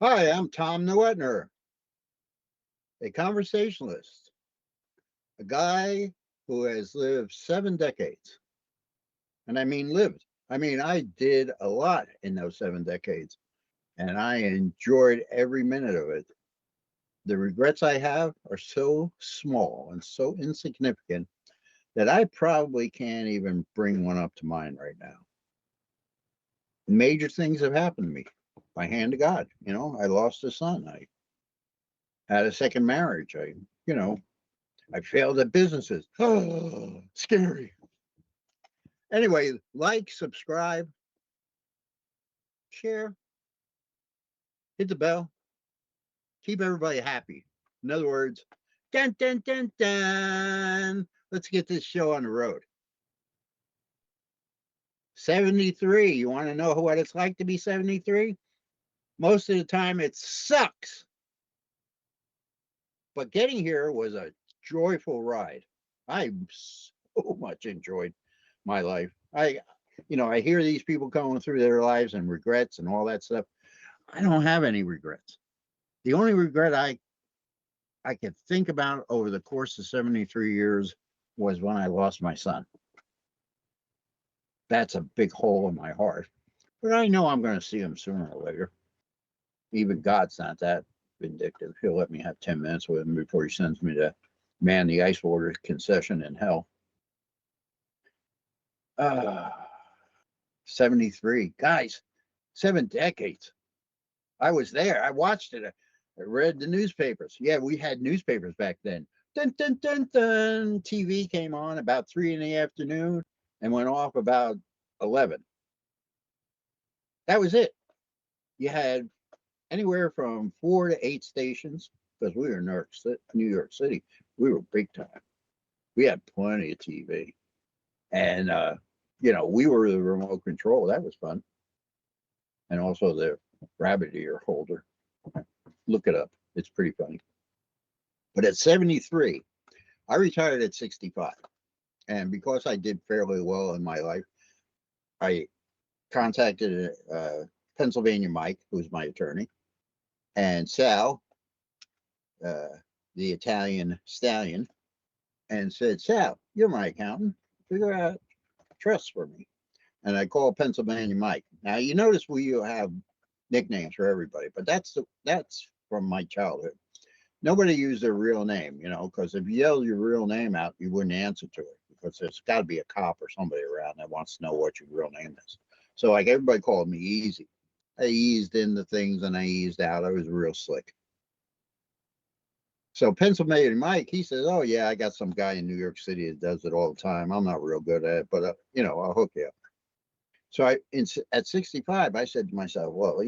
Hi, I'm Tom Newetner, a conversationalist, a guy who has lived 7 decades. And I mean lived. I mean, I did a lot in those 7 decades, and I enjoyed every minute of it. The regrets I have are so small and so insignificant that I probably can't even bring one up to mind right now. Major things have happened to me by hand of God. I lost a son. I had a second marriage. You know, I failed at businesses. Oh, scary. Anyway, like, subscribe, share, hit the bell, keep everybody happy. In other words, dun dun dun dun. Let's get this show on the road. 73. You want to know what it's like to be 73? Most of the time it sucks. But getting here was a joyful ride. I so much enjoyed my life. I hear these people going through their lives and regrets and all that stuff. I don't have any regrets. The only regret I could think about over the course of 73 years was when I lost my son. That's a big hole in my heart. But I know I'm going to see him sooner or later. Even God's not that vindictive. He'll let me have 10 minutes with him before he sends me to man the ice water concession in hell. Uh, 73. Guys, 7 decades. I was there. I watched it. I read the newspapers. Yeah, we had newspapers back then. Dun, dun, dun, dun. TV came on about 3 in the afternoon and went off about 11. That was it. You had anywhere from 4 to 8 stations because we were in New York City. We were big time. We had plenty of TV. And, we were the remote control. That was fun. And also the rabbit ear holder. Look it up. It's pretty funny. But at 73, I retired at 65. And because I did fairly well in my life, I contacted Pennsylvania Mike, who's my attorney, and Sal, uh, the Italian stallion, and said, Sal, you're my accountant. Figure out trusts for me. And I called Pennsylvania Mike. Now, you notice we have nicknames for everybody, but that's from my childhood. Nobody used their real name, because if you yelled your real name out, you wouldn't answer to it because there's got to be a cop or somebody around that wants to know what your real name is. So, like, everybody called me Easy. I eased into things and I eased out. I was real slick. So, Pennsylvania Mike, he says, oh, yeah, I got some guy in New York City that does it all the time. I'm not real good at it, but, I'll hook you up. So, at 65, I said to myself, well,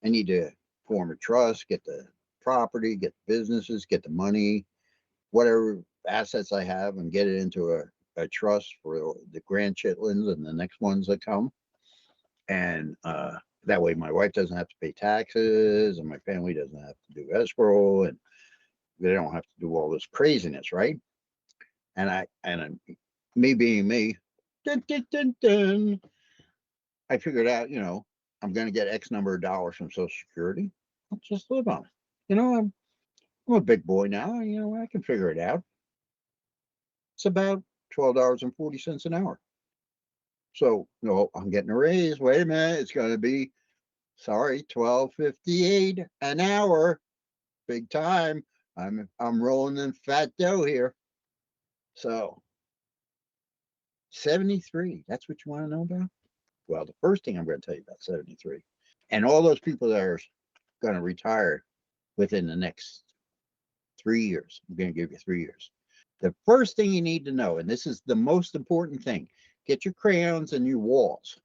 I need to form a trust, get the property, get the businesses, get the money, whatever assets I have, and get it into a trust for the Grand Chitlins and the next ones that come. And that way my wife doesn't have to pay taxes and my family doesn't have to do escrow and they don't have to do all this craziness, right? Me being me, dun, dun, dun, dun, I figured out, I'm going to get X number of dollars from Social Security. I'll just live on it. I'm a big boy now. I can figure it out. It's about $12.40 an hour. So, no, I'm getting a raise. Wait a minute. It's going to be, sorry, 12.58 an hour. Big time. I'm rolling in fat dough here. So, 73. That's what you want to know about? Well, the first thing I'm going to tell you about 73 and all those people that are going to retire within the next 3 years. I'm going to give you 3 years. The first thing you need to know, and this is the most important thing, get your crayons and your walls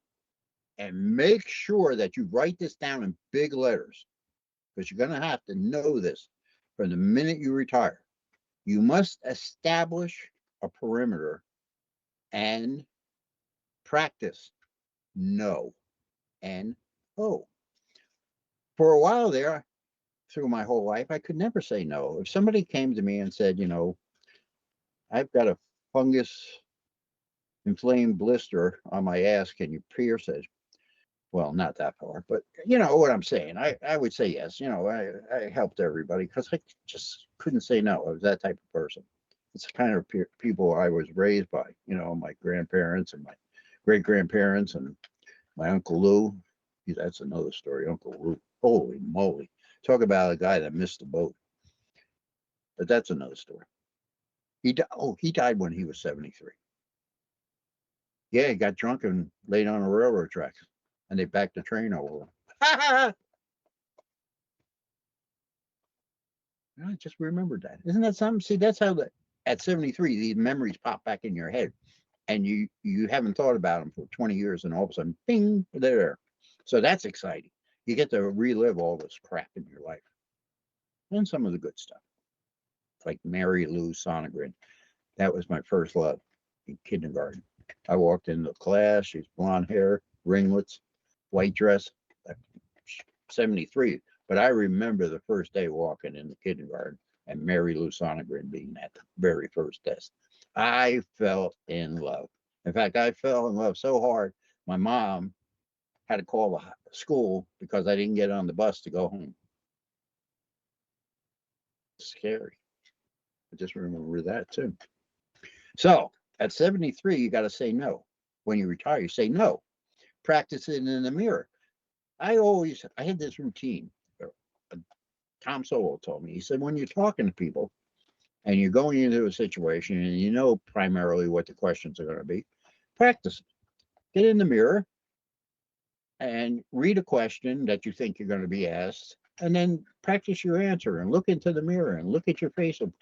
and make sure that you write this down in big letters because you're going to have to know this from the minute you retire. You must establish a perimeter and practice no and oh. For a while there, through my whole life, I could never say no. If somebody came to me and said, I've got a fungus inflamed blister on my ass, can you pierce it? Well, not that far, but you know what I'm saying. I would say yes. You know, I helped everybody because I just couldn't say no. I was that type of person. It's the kind of people I was raised by. You know, my grandparents and my great grandparents and my uncle Lou. That's another story. Uncle Lou. Holy moly! Talk about a guy that missed the boat. But that's another story. He died when he was 73. Yeah, he got drunk and laid on a railroad tracks, and they backed the train over him. I just remembered that. Isn't that something? See, that's how at 73 these memories pop back in your head, and you haven't thought about them for 20 years, and all of a sudden, bing, they're there. So that's exciting. You get to relive all this crap in your life and some of the good stuff, like Mary Lou Sonegren. That was my first love in kindergarten. I walked into class. She's blonde hair, ringlets, white dress. 73. But I remember the first day walking in the kindergarten and Mary Lou Sonegren being at the very first desk. I fell in love. In fact, I fell in love so hard, my mom had to call the school because I didn't get on the bus to go home. Scary. I just remember that too. So at 73, you got to say no. When you retire, you say no. Practice it in the mirror. I had this routine. Tom Sowell told me, he said, when you're talking to people and you're going into a situation and you know primarily what the questions are going to be, practice it. Get in the mirror and read a question that you think you're going to be asked, and then practice your answer and look into the mirror and look at your facial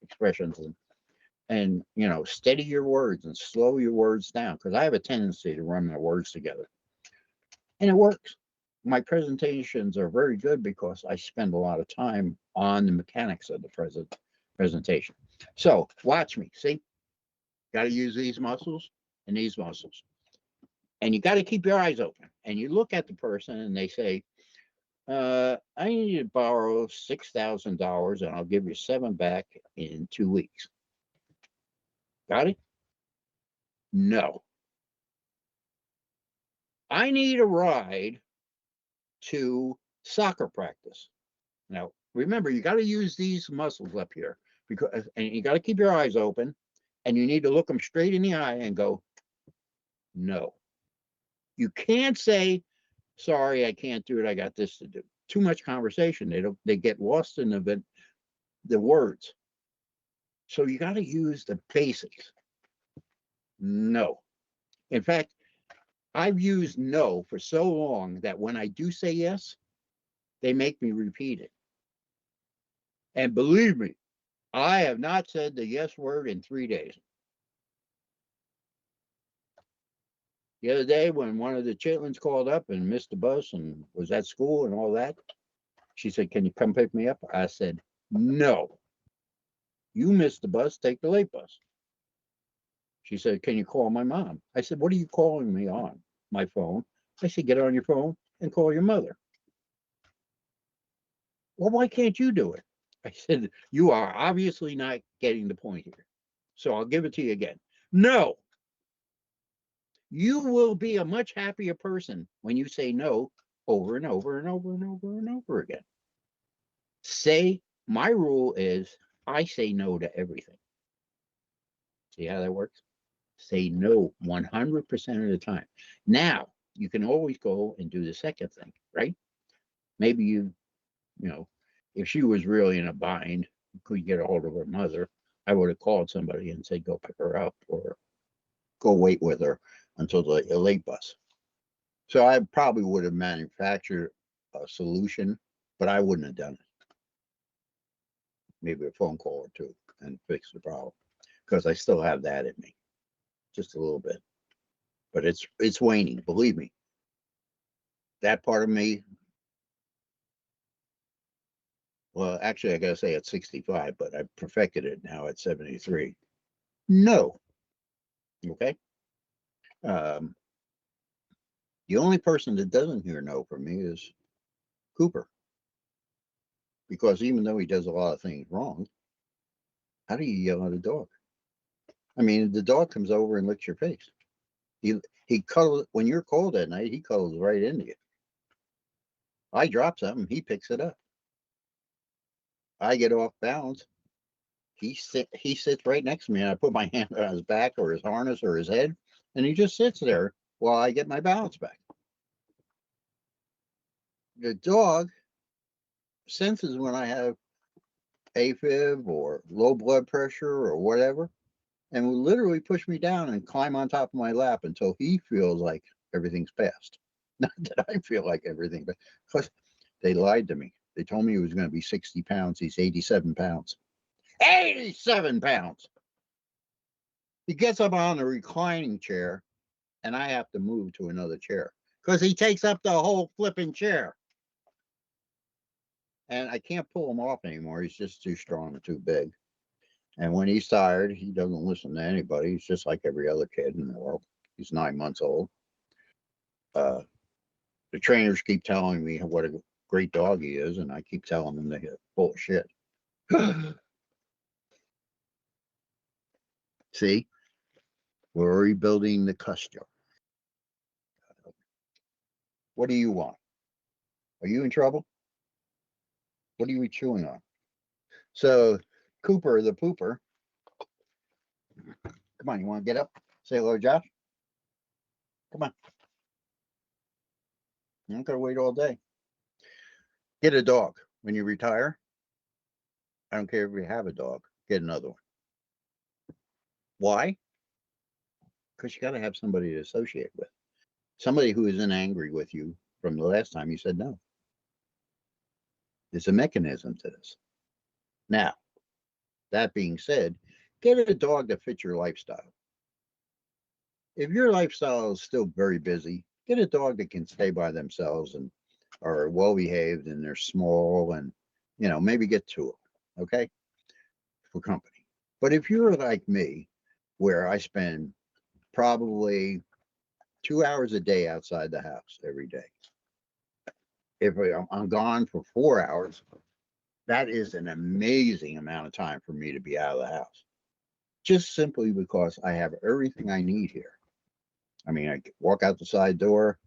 expressions and you know, steady your words and slow your words down because I have a tendency to run my words together. And it works. My presentations are very good because I spend a lot of time on the mechanics of the presentation. So watch me. See, got to use these muscles and these muscles. And you got to keep your eyes open. And you look at the person and they say, I need to borrow $6,000 and I'll give you 7 back in 2 weeks. Got it? No. I need a ride to soccer practice. Now, remember, you got to use these muscles up here because, and you got to keep your eyes open, and you need to look them straight in the eye and go, no. You can't say, sorry, I can't do it. I got this to do. Too much conversation. They get lost in the words. So you got to use the basics. No. In fact, I've used no for so long that when I do say yes, they make me repeat it. And believe me, I have not said the yes word in 3 days. The other day, when one of the Chitlins called up and missed the bus and was at school and all that, she said, can you come pick me up? I said, no. You missed the bus, take the late bus. She said, can you call my mom? I said, what are you calling me on? My phone. I said, get on your phone and call your mother. Well, why can't you do it? I said, you are obviously not getting the point here. So I'll give it to you again. No. You will be a much happier person when you say no over and over and over and over and over again. Say, my rule is I say no to everything. See how that works? Say no 100% of the time. Now, you can always go and do the second thing, right? Maybe you know, if she was really in a bind, could get a hold of her mother, I would have called somebody and said, go pick her up or go wait with her until the late bus. So I probably would have manufactured a solution, but I wouldn't have done it. Maybe a phone call or two and fix the problem because I still have that in me, just a little bit. But it's waning, believe me. That part of me, well, actually, I gotta say at 65, but I perfected it now at 73. No, okay. Um, the only person that doesn't hear no from me is Cooper, because even though he does a lot of things wrong, how do you yell at a dog? I mean, the dog comes over and licks your face. He cuddles when you're cold at night. He cuddles right into you. I drop something, he picks it up. I get off balance. He sits right next to me, and I put my hand on his back or his harness or his head, and he just sits there while I get my balance back. The dog senses when I have AFib or low blood pressure or whatever, and will literally push me down and climb on top of my lap until he feels like everything's passed. Not that I feel like everything, but because they lied to me. They told me he was going to be 60 pounds. He's 87 pounds. 87 pounds. He gets up on the reclining chair, and I have to move to another chair because he takes up the whole flipping chair. And I can't pull him off anymore. He's just too strong and too big. And when he's tired, he doesn't listen to anybody. He's just like every other kid in the world. He's 9 months old. The trainers keep telling me what a great dog he is, and I keep telling them they're full of shit. See, we're rebuilding the custom. What do you want? Are you in trouble? What are you chewing on? So, Cooper the pooper. Come on, you want to get up? Say hello, Josh. Come on. I'm not going to wait all day. Get a dog. When you retire, I don't care if you have a dog, get another one. Why? Because you got to have somebody to associate with. Somebody who isn't angry with you from the last time you said no. There's a mechanism to this. Now, that being said, get a dog that fits your lifestyle. If your lifestyle is still very busy, get a dog that can stay by themselves and are well behaved and they're small and, maybe get two of them, okay, for company. But if you're like me, where I spend probably 2 hours a day outside the house every day, if I'm gone for 4 hours, that is an amazing amount of time for me to be out of the house. Just simply because I have everything I need here. I mean, I walk out the side door,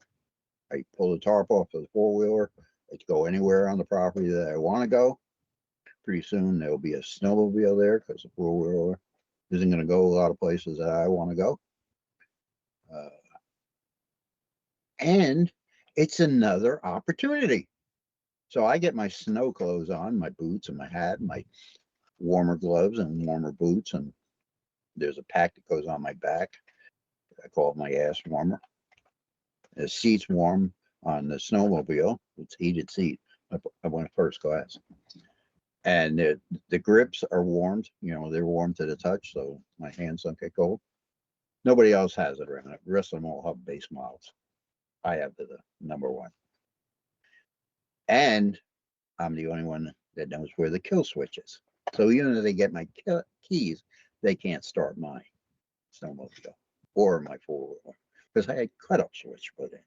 I pull the tarp off of the four-wheeler, I go anywhere on the property that I want to go. Pretty soon there'll be a snowmobile there because the four-wheeler isn't going to go a lot of places that I want to go. And it's another opportunity. So I get my snow clothes on, my boots and my hat, and my warmer gloves and warmer boots, and there's a pack that goes on my back. I call it my ass warmer. The seat's warm on the snowmobile. It's heated seat. I went first class. And the grips are warmed. They're warm to the touch, so my hands don't get cold. Nobody else has it around it. The rest of them all have base models. I have the number one. And I'm the only one that knows where the kill switch is. So even if they get my keys, they can't start my snowmobile or my four-wheeler because I had cutoff switch put in.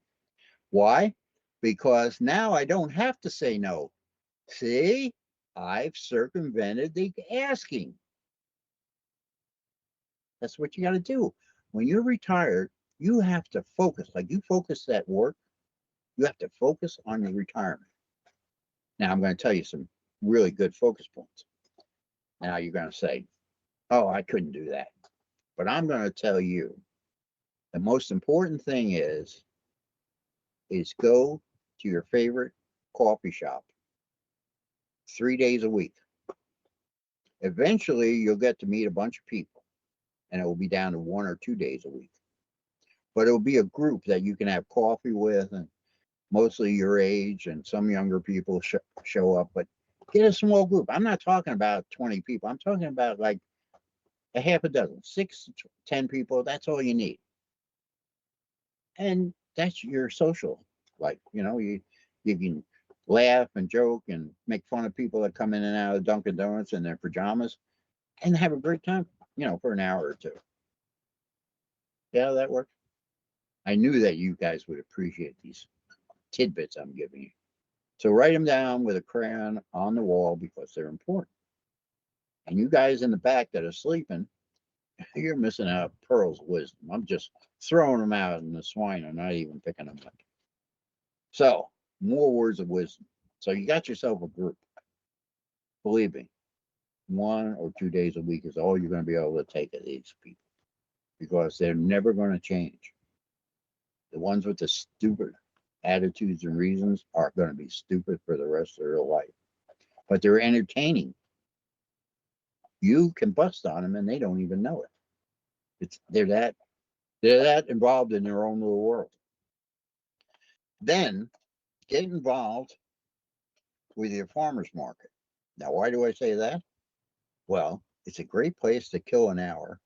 Why? Because now I don't have to say no. See, I've circumvented the asking. That's what you got to do. When you're retired, you have to focus. Like you focus at work, you have to focus on your retirement. Now, I'm going to tell you some really good focus points. Now, you're going to say, oh, I couldn't do that. But I'm going to tell you the most important thing is go to your favorite coffee shop 3 days a week. Eventually, you'll get to meet a bunch of people, and it will be down to 1 or 2 days a week. But it will be a group that you can have coffee with, and mostly your age, and some younger people show up. But get a small group. I'm not talking about 20 people. I'm talking about like a half a dozen, 6 to 10 people. That's all you need. And that's your social life. You can laugh and joke and make fun of people that come in and out of Dunkin' Donuts in their pajamas and have a great time, for an hour or two. Yeah, that works. I knew that you guys would appreciate these tidbits I'm giving you. So write them down with a crayon on the wall because they're important. And you guys in the back that are sleeping, you're missing out pearls of wisdom. I'm just throwing them out, and the swine are not even picking them up. So, more words of wisdom. So, you got yourself a group. Believe me, 1 or 2 days a week is all you're going to be able to take of these people because they're never going to change. The ones with the stupid attitudes and reasons are going to be stupid for the rest of their life, but they're entertaining. You can bust on them and they don't even know it. It's they're that involved in their own little world. Then get involved with your farmers market. Now, why do I say that? Well, it's a great place to kill an hour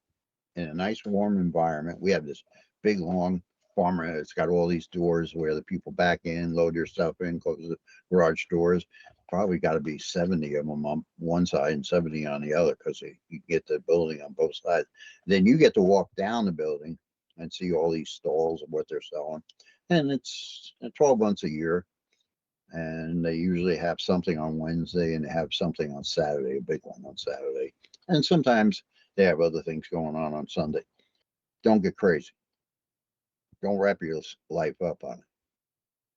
in a nice warm environment. We have this big long farmer. It's got all these doors where the people back in, load their stuff in, close the garage doors. Probably got to be 70 of them on one side and 70 on the other because you get the building on both sides. Then you get to walk down the building and see all these stalls of what they're selling. And it's 12 months a year. And they usually have something on Wednesday and they have something on Saturday, a big one on Saturday. And sometimes they have other things going on Sunday. Don't get crazy. Don't wrap your life up on it.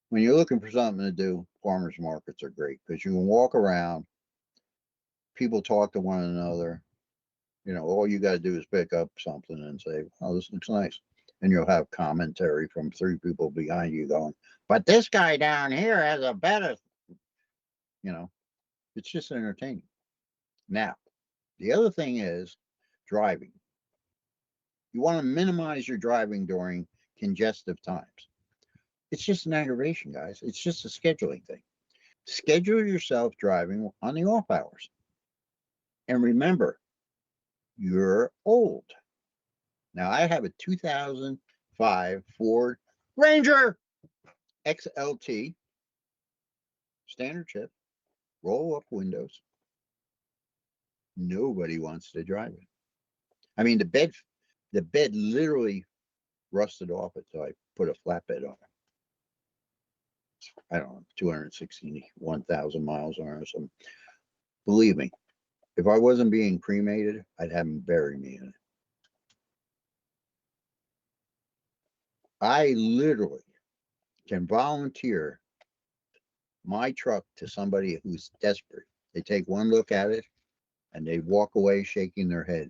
When you're looking for something to do, farmers markets are great because you can walk around, people talk to one another. All you got to do is pick up something and say, oh, this looks nice. And you'll have commentary from 3 people behind you going, but this guy down here has a better, you know, it's just entertaining. Now, the other thing is driving. You want to minimize your driving during congestive times. It's just an aggravation, guys. It's just a scheduling thing. Schedule yourself driving on the off hours. And remember, you're old. Now, I have a 2005 Ford Ranger XLT, standard shift, roll up windows. Nobody wants to drive it. I mean, the bed literally rusted off it, so I put a flatbed on it. I don't know, 261,000 miles on it or something. Believe me, if I wasn't being cremated, I'd have them bury me in it. I literally can volunteer my truck to somebody who's desperate. They take one look at it and they walk away shaking their head.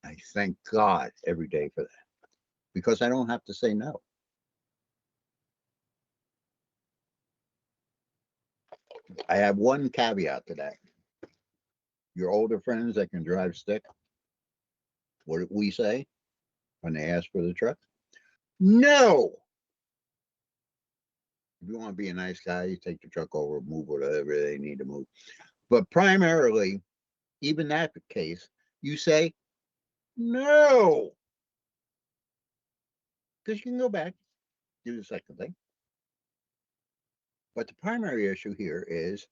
I thank God every day for that because I don't have to say no. I have one caveat to that. Your older friends that can drive stick, what do we say when they ask for the truck? No. If you want to be a nice guy, you take the truck over, move whatever they need to move. But primarily, even that case, you say no. Because you can go back, do the second thing. But the primary issue here is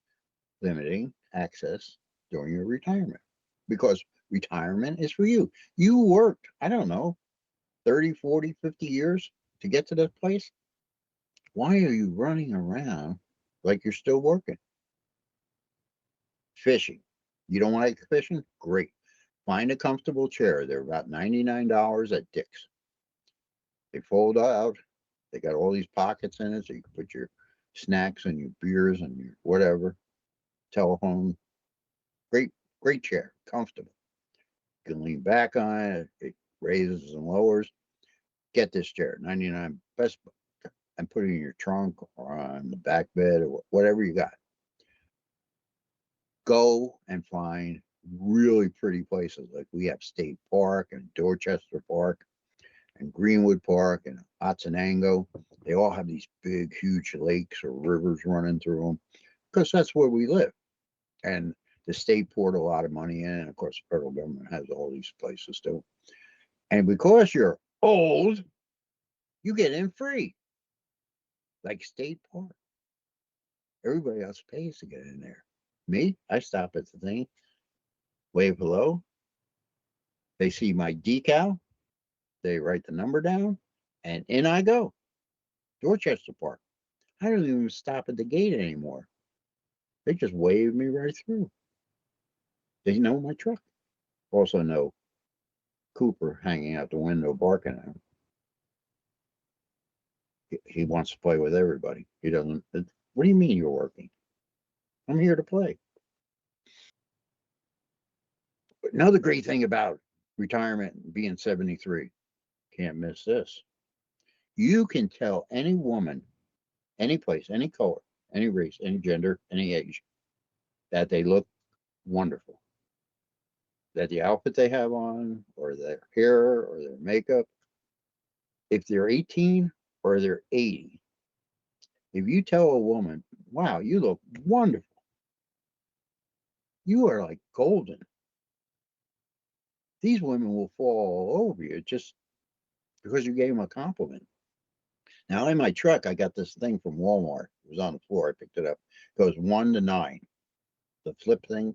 limiting access during your retirement. Because retirement is for you. You worked, I don't know, 30, 40, 50 years to get to that place. Why are you running around like you're still working? Fishing. You don't like fishing? Great. Find a comfortable chair. They're about $99 at Dick's. They fold out. They got all these pockets in it so you can put your snacks and your beers and your whatever. Telephone. Great, great chair. Comfortable. You can lean back on it. It raises and lowers. Get this chair. 99 best, and put it in your trunk or on the back bed or whatever you got. Go and find really pretty places. Like we have State Park and Dorchester Park and Greenwood Park and Otsanango. They all have these big, huge lakes or rivers running through them because that's where we live. And the state poured a lot of money in, and of course, the federal government has all these places too. And because you're old, you get in free, like State Park. Everybody else pays to get in there. Me, I stop at the thing, wave hello. They see my decal, they write the number down, and in I go. Dorchester Park. I don't even stop at the gate anymore. They just wave me right through. They know my truck. Also know Cooper hanging out the window barking at him. He wants to play with everybody. He doesn't. What do you mean you're working? I'm here to play. But another great thing about retirement and being 73, can't miss this. You can tell any woman, any place, any color, any race, any gender, any age, that they look wonderful. That the outfit they have on, or their hair, or their makeup, if they're 18 or they're 80, if you tell a woman, wow, you look wonderful, you are like golden, these women will fall all over you just because you gave them a compliment. Now, in my truck, I got this thing from Walmart. It was on the floor. I picked it up. It goes 1 to 9. The flip thing,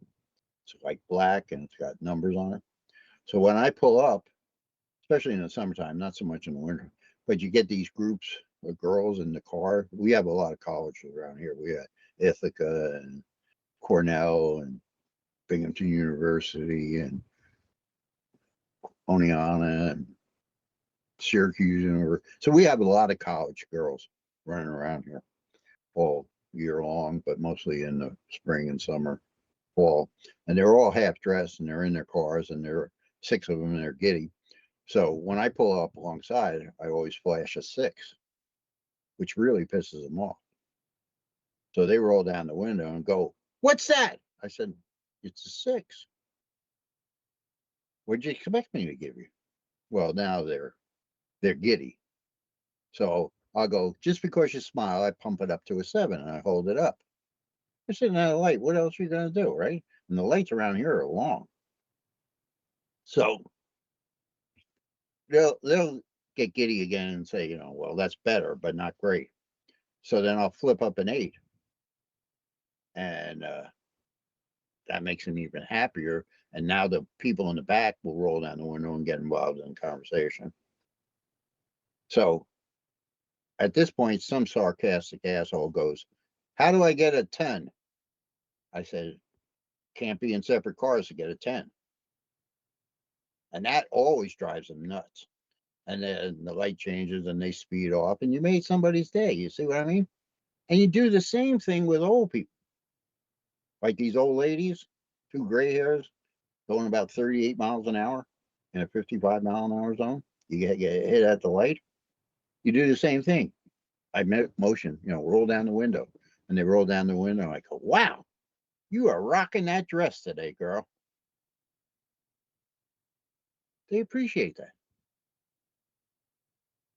it's like black and it's got numbers on it. So when I pull up, especially in the summertime, not so much in the winter, but you get these groups of girls in the car. We have a lot of colleges around here. We have Ithaca and Cornell and Binghamton University and Oneonta and Syracuse University. So we have a lot of college girls running around here all year long, but mostly in the spring and summer, fall. And they're all half dressed and they're in their cars and there are 6 of them and they're giddy. So when I pull up alongside, I always flash a 6, which really pisses them off. So they roll down the window and go, "What's that?" I said, "It's a 6. What'd you expect me to give you?" Well, now they're giddy. So I'll go, "Just because you smile, I pump it up to a 7 and I hold it up." You're sitting at a light. What else are you gonna do, right? And the lights around here are long. So they'll get giddy again and say, well, that's better, but not great. So then I'll flip up an 8, and that makes them even happier. And now the people in the back will roll down the window and get involved in the conversation. So at this point, some sarcastic asshole goes, "How do I get a 10?" I said, "Can't be in separate cars to get a 10." And that always drives them nuts. And then the light changes and they speed off, and you made somebody's day. You see what I mean? And you do the same thing with old people. Like these old ladies, 2 gray hairs going about 38 miles an hour in a 55-mile-an-hour zone. You get hit at the light. You do the same thing. I motion, roll down the window. And they roll down the window. I go, "Wow, you are rocking that dress today, girl." They appreciate that.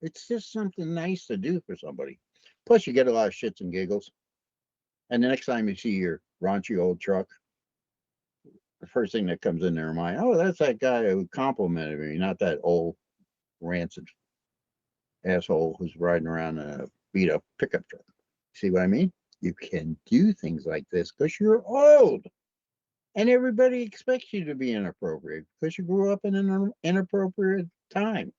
It's just something nice to do for somebody. Plus, you get a lot of shits and giggles. And the next time you see your raunchy old truck, the first thing that comes in their mind, "Oh, that's that guy who complimented me, not that old rancid asshole who's riding around in a beat up pickup truck." See what I mean? You can do things like this because you're old. And everybody expects you to be inappropriate because you grew up in an inappropriate time.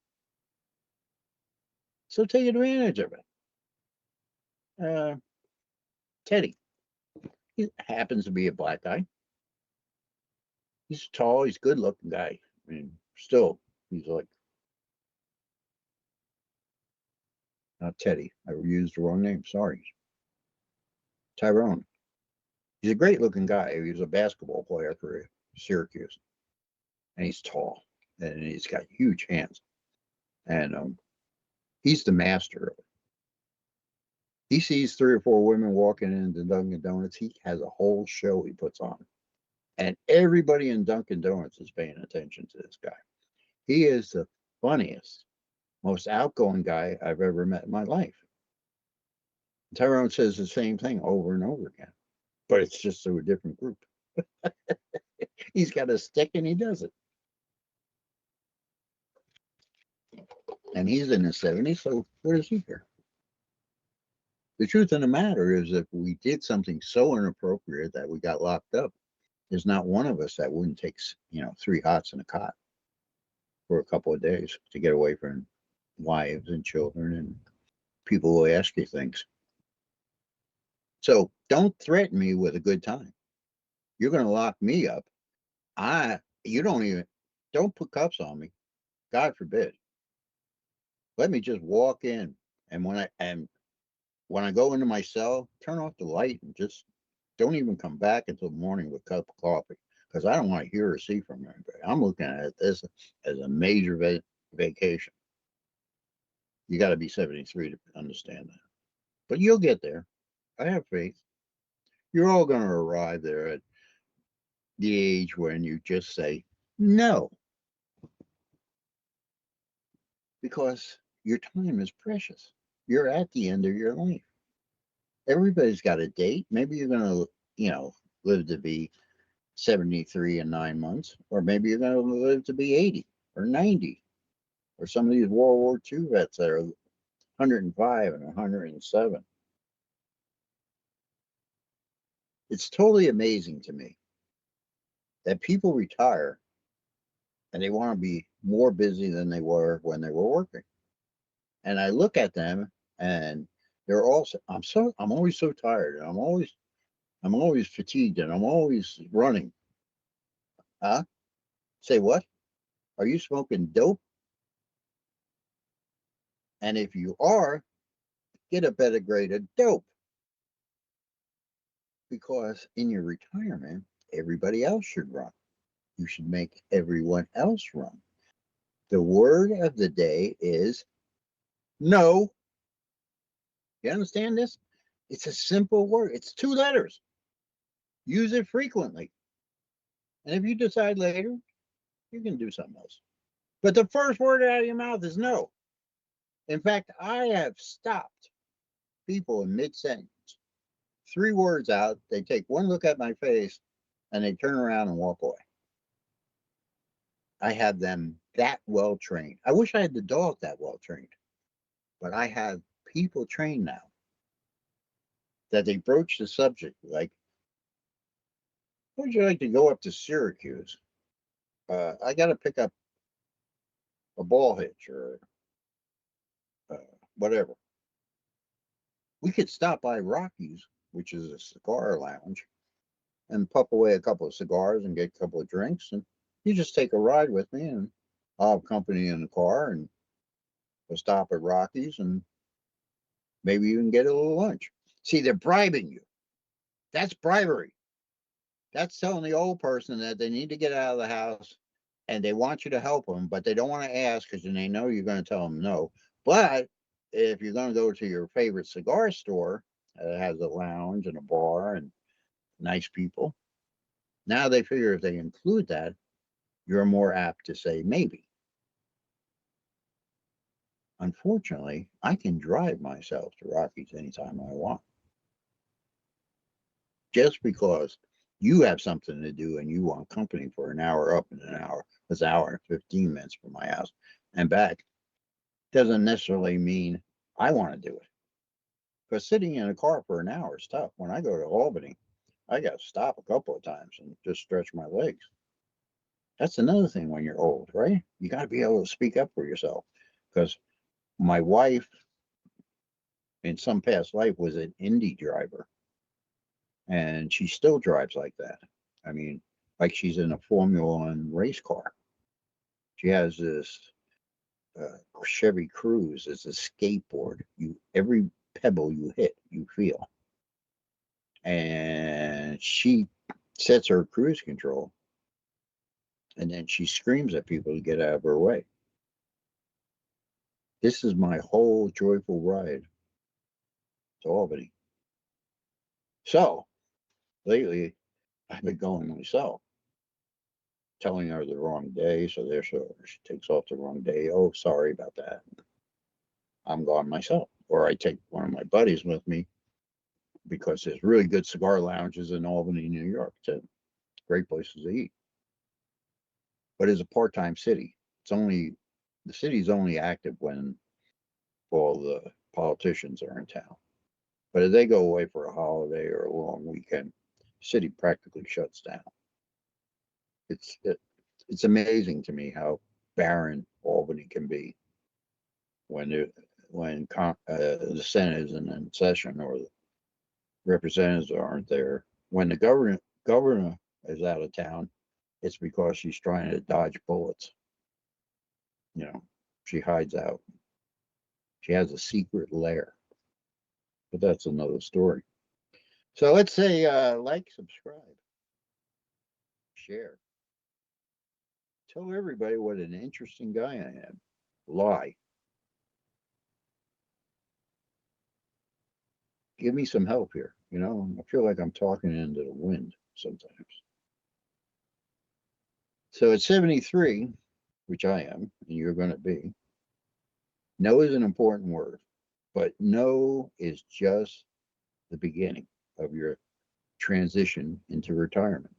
So take advantage of it. Uh, Teddy, he happens to be a black guy. He's tall, he's a good looking guy. I mean, still, he's like, not Teddy. I used the wrong name. Sorry. Tyrone. He's a great looking guy. He was a basketball player for Syracuse. And he's tall and he's got huge hands. And he's the master of it. He sees 3 or 4 women walking into Dunkin' Donuts. He has a whole show he puts on. And everybody in Dunkin' Donuts is paying attention to this guy. He is the funniest, most outgoing guy I've ever met in my life. Tyrone says the same thing over and over again, but it's just to a different group. He's got a stick and he does it. And he's in his 70s, so what does he care? The truth of the matter is, if we did something so inappropriate that we got locked up, there's not one of us that wouldn't take, 3 hots and a cot for a couple of days to get away from wives and children and people who ask you things. So don't threaten me with a good time. You're going to lock me up. You don't put cuffs on me. God forbid. Let me just walk in And when I go into my cell, turn off the light and just don't even come back until the morning with a cup of coffee because I don't want to hear or see from anybody. I'm looking at this as a major vacation. You got to be 73 to understand that. But you'll get there. I have faith. You're all going to arrive there at the age when you just say no because your time is precious. You're at the end of your life. Everybody's got a date. Maybe you're going to, live to be 73 in 9 months, or maybe you're going to live to be 80 or 90, or some of these World War II vets that are 105 and 107. It's totally amazing to me that people retire and they want to be more busy than they were when they were working. And I look at them and they're also I'm always so tired and I'm always fatigued and I'm always running. Huh? Say what? Are you smoking dope? And if you are, get a better grade of dope because in your retirement, everybody else should run. You should make everyone else run. The word of the day is no. You understand this? It's a simple word. It's 2 letters. Use it frequently. And if you decide later, you can do something else. But the first word out of your mouth is no. In fact, I have stopped people in mid sentence. 3 words out, they take one look at my face and they turn around and walk away. I have them that well trained. I wish I had the dog that well trained, but I have people trained now that they broach the subject like, would you like to go up to Syracuse? I got to pick up a ball hitch or uh, whatever. We could stop by Rocky's, which is a cigar lounge, and puff away a couple of cigars and get a couple of drinks. And you just take a ride with me, and I'll have company in the car, and we'll stop at Rocky's, and maybe you can get a little lunch. See, they're bribing you. That's bribery. That's telling the old person that they need to get out of the house and they want you to help them, but they don't want to ask because then they know you're going to tell them no. But if you're going to go to your favorite cigar store that has a lounge and a bar and nice people, now they figure if they include that, you're more apt to say maybe. Unfortunately, I can drive myself to Rockies anytime I want. Just because you have something to do and you want company for an hour up and an hour, it's an hour and 15 minutes from my house and back, doesn't necessarily mean I want to do it. Because sitting in a car for an hour is tough. When I go to Albany, I got to stop a couple of times and just stretch my legs. That's another thing when you're old, right? You got to be able to speak up for yourself. Because my wife, in some past life, was an Indy driver, and she still drives like that. I mean, like she's in a Formula One race car. She has this Chevy Cruze. It's a skateboard. You every pebble you hit, you feel. And she sets her cruise control, and then she screams at people to get out of her way. This is my whole joyful ride to Albany. So lately, I've been going myself, telling her the wrong day. So there, so she takes off the wrong day. Oh, sorry about that. I'm gone myself. Or I take one of my buddies with me because there's really good cigar lounges in Albany, New York, too. Great places to eat. But it's a part-time city. The city's only active when all the politicians are in town. But if they go away for a holiday or a long weekend, the city practically shuts down. It's it, it's amazing to me how barren Albany can be when the Senate isn't in session or the representatives aren't there. When the governor is out of town, it's because she's trying to dodge bullets. You know, she hides out. She has a secret lair, but that's another story. So let's say like, subscribe, share. Tell everybody what an interesting guy I am. Lie. Give me some help here. You know, I feel like I'm talking into the wind sometimes. So at 73, which I am, and you're going to be, no is an important word, but no is just the beginning of your transition into retirement.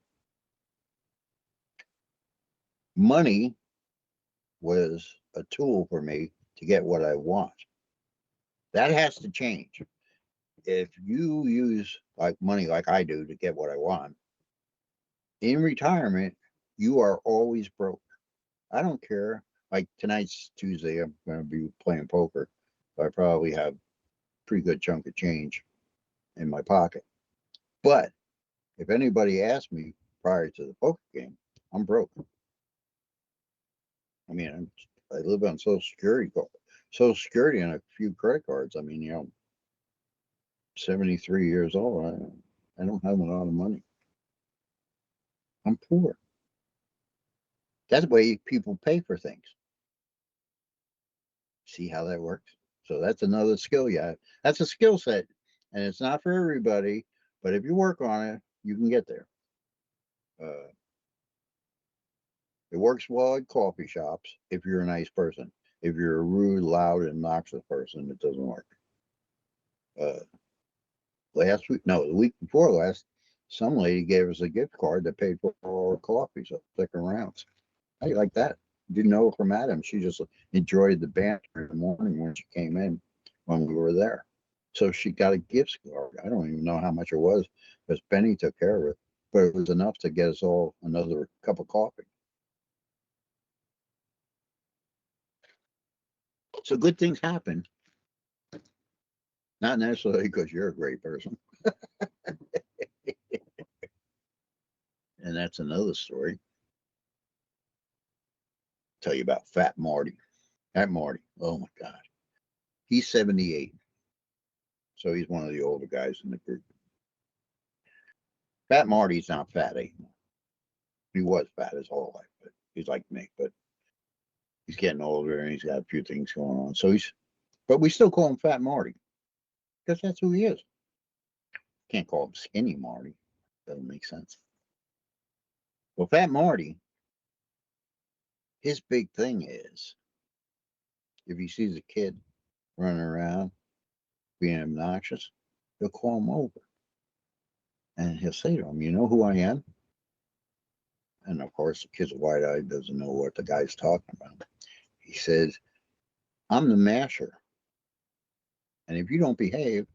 Money was a tool for me to get what I want. That has to change. If you use like money like I do to get what I want, in retirement, you are always broke. I don't care. Like tonight's Tuesday, I'm going to be playing poker. So I probably have a pretty good chunk of change in my pocket. But if anybody asks me prior to the poker game, I'm broke. I mean, I live on Social Security and a few credit cards. I mean, 73 years old. I don't have a lot of money. I'm poor. That's the way people pay for things. See how that works? So that's another skill. Yeah, that's a skill set, and it's not for everybody. But if you work on it, you can get there. Uh, it works well at coffee shops if you're a nice person. If you're a rude, loud, and obnoxious person, it doesn't work. Uh, Last week, no, the week before last, some lady gave us a gift card that paid for all our coffee, so second rounds. How you like that? Didn't know her from Adam. She just enjoyed the banter in the morning when she came in when we were there. So she got a gift card. I don't even know how much it was because Benny took care of it, but it was enough to get us all another cup of coffee. So good things happen, not necessarily because you're a great person. And that's another story. Tell you about Fat Marty. Fat Marty. Oh my God. He's 78. So he's one of the older guys in the group. Fat Marty's not fat anymore. He was fat his whole life, but he's like me, but he's getting older and he's got a few things going on. But we still call him Fat Marty because that's who he is. Can't call him Skinny Marty. Doesn't make sense. Well, Fat Marty, his big thing is if he sees a kid running around being obnoxious, he'll call him over and he'll say to him, "You know who I am?" And of course, the kid's wide eyed, doesn't know what the guy's talking about. He says, "I'm the masher. And if you don't behave,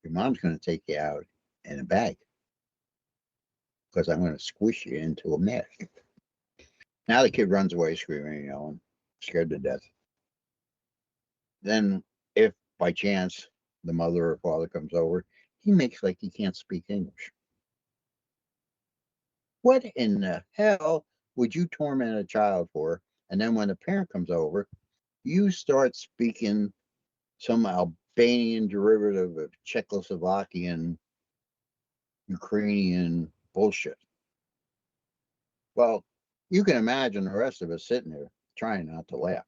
your mom's going to take you out in a bag because I'm going to squish you into a mess." Now the kid runs away screaming, scared to death. Then, if by chance the mother or father comes over, he makes like he can't speak English. What in the hell would you torment a child for? And then when the parent comes over, you start speaking some Albanian derivative of Czechoslovakian, Ukrainian bullshit. Well, you can imagine the rest of us sitting there trying not to laugh.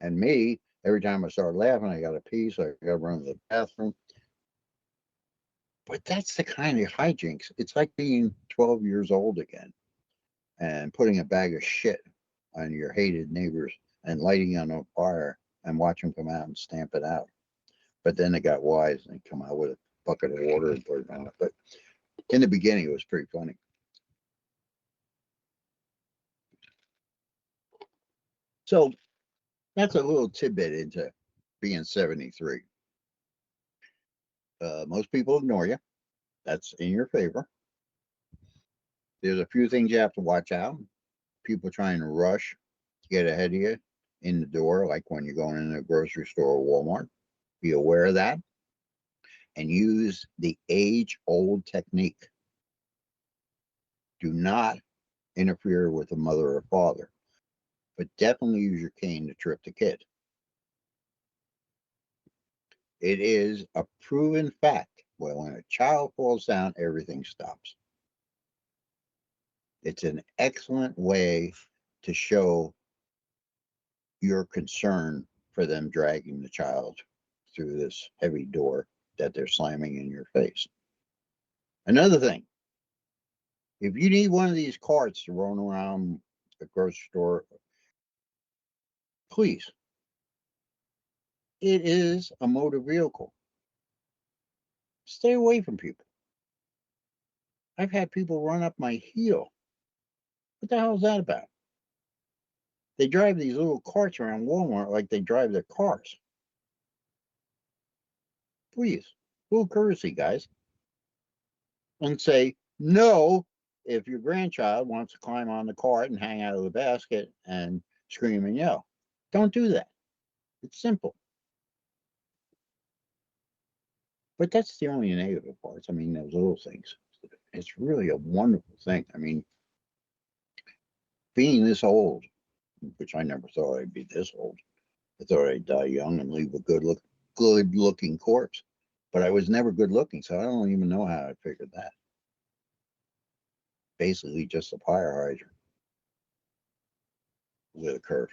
And me, every time I start laughing, I got to pee, so I got to run to the bathroom. But that's the kind of hijinks. It's like being 12 years old again and putting a bag of shit on your hated neighbors and lighting on a fire and watch them come out and stamp it out. But then they got wise and they come out with a bucket of water and put it on it. But in the beginning, it was pretty funny. So that's a little tidbit into being 73. Most people ignore you. That's in your favor. There's a few things you have to watch out. People trying to rush to get ahead of you in the door, like when you're going in a grocery store or Walmart. Be aware of that and use the age old technique. Do not interfere with a mother or father, but definitely use your cane to trip the kid. It is a proven fact. Well, when a child falls down, everything stops. It's an excellent way to show your concern for them dragging the child through this heavy door that they're slamming in your face. Another thing, if you need one of these carts to run around the grocery store, please. It is a motor vehicle. Stay away from people. I've had people run up my heel. What the hell is that about? They drive these little carts around Walmart like they drive their cars. Please, a little courtesy, guys. And say no if your grandchild wants to climb on the cart and hang out of the basket and scream and yell. Don't do that. It's simple. But that's the only negative parts. I mean, those little things. It's really a wonderful thing. I mean, being this old, which I never thought I'd be this old. I thought I'd die young and leave a good looking corpse. But I was never good looking, so I don't even know how I figured that. Basically just a fire hydrant with a curve.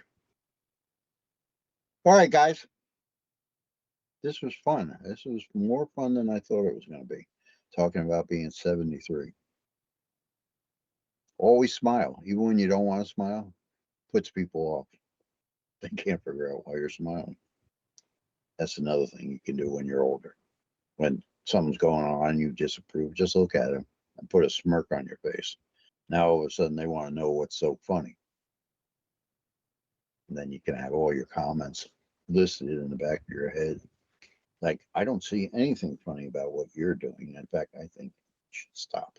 All right, guys. This was fun. This was more fun than I thought it was going to be. Talking about being 73. Always smile, even when you don't want to smile. Puts people off. They can't figure out why you're smiling. That's another thing you can do when you're older. When something's going on, you disapprove, just look at them and put a smirk on your face. Now all of a sudden they want to know what's so funny. And then you can have all your comments listed in the back of your head. Like, I don't see anything funny about what you're doing. In fact, I think you should stop.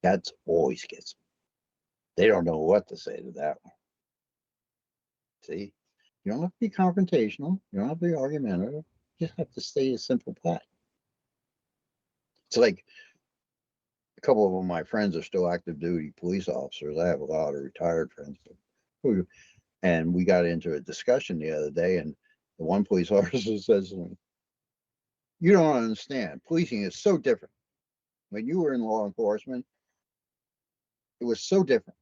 That always gets them. They don't know what to say to that one. See? You don't have to be confrontational. You don't have to be argumentative. You just have to stay a simple pat. It's like a couple of my friends are still active duty police officers. I have a lot of retired friends, and we got into a discussion the other day, and the one police officer says to me, "You don't understand. Policing is so different. When you were in law enforcement, it was so different."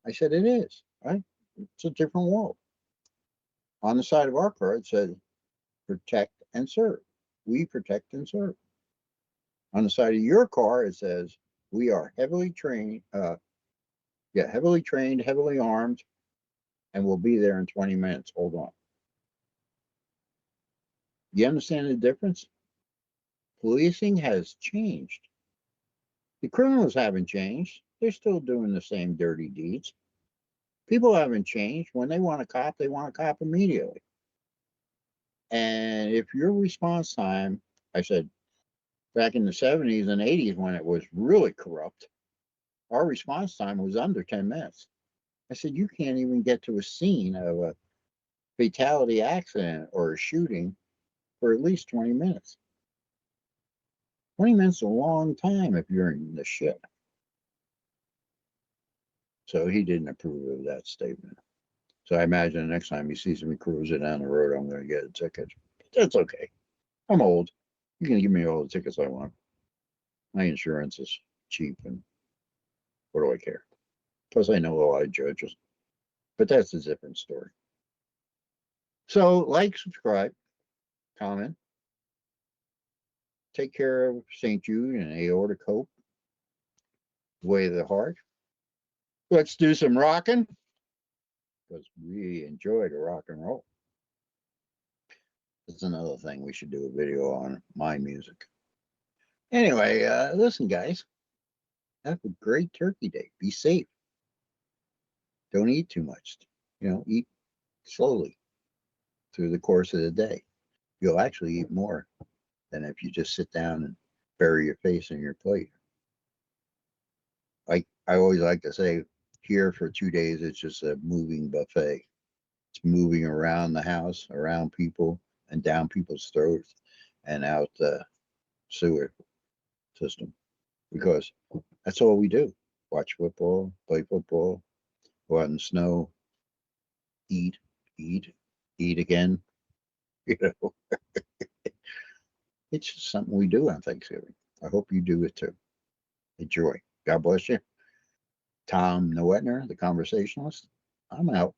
I said, "It is, right? It's a different world." On the side of our car, it said, "Protect and serve." We protect and serve. On the side of your car, it says, "We are heavily trained, heavily armed, and we'll be there in 20 minutes. Hold on." You understand the difference? Policing has changed. The criminals haven't changed. They're still doing the same dirty deeds. People haven't changed. When they want a cop, they want a cop immediately. And if your response time, I said, back in the 70s and 80s when it was really corrupt, our response time was under 10 minutes. I said, you can't even get to a scene of a fatality accident or a shooting for at least 20 minutes. 20 minutes is a long time if you're in the shit. So he didn't approve of that statement. So I imagine the next time he sees me cruising down the road, I'm going to get a ticket. But that's okay. I'm old. You can give me all the tickets I want. My insurance is cheap, and what do I care? Plus, I know a lot of judges. But that's a different story. So, like, subscribe, comment. Take care of St. Jude and aorta cope. Way of the heart. Let's do some rocking because we enjoy the rock and roll. That's another thing we should do a video on, my music. Anyway, listen, guys, have a great Turkey Day. Be safe. Don't eat too much. Eat slowly through the course of the day. You'll actually eat more than if you just sit down and bury your face in your plate. Like I always like to say, here for 2 days, it's just a moving buffet. It's moving around the house, around people, and down people's throats and out the sewer system. Because that's all we do. Watch football, play football, go out in the snow, eat, eat, eat again, You know, it's just something we do on Thanksgiving. I hope you do it too. Enjoy. God bless you. Tom Noetner, the conversationalist. I'm out.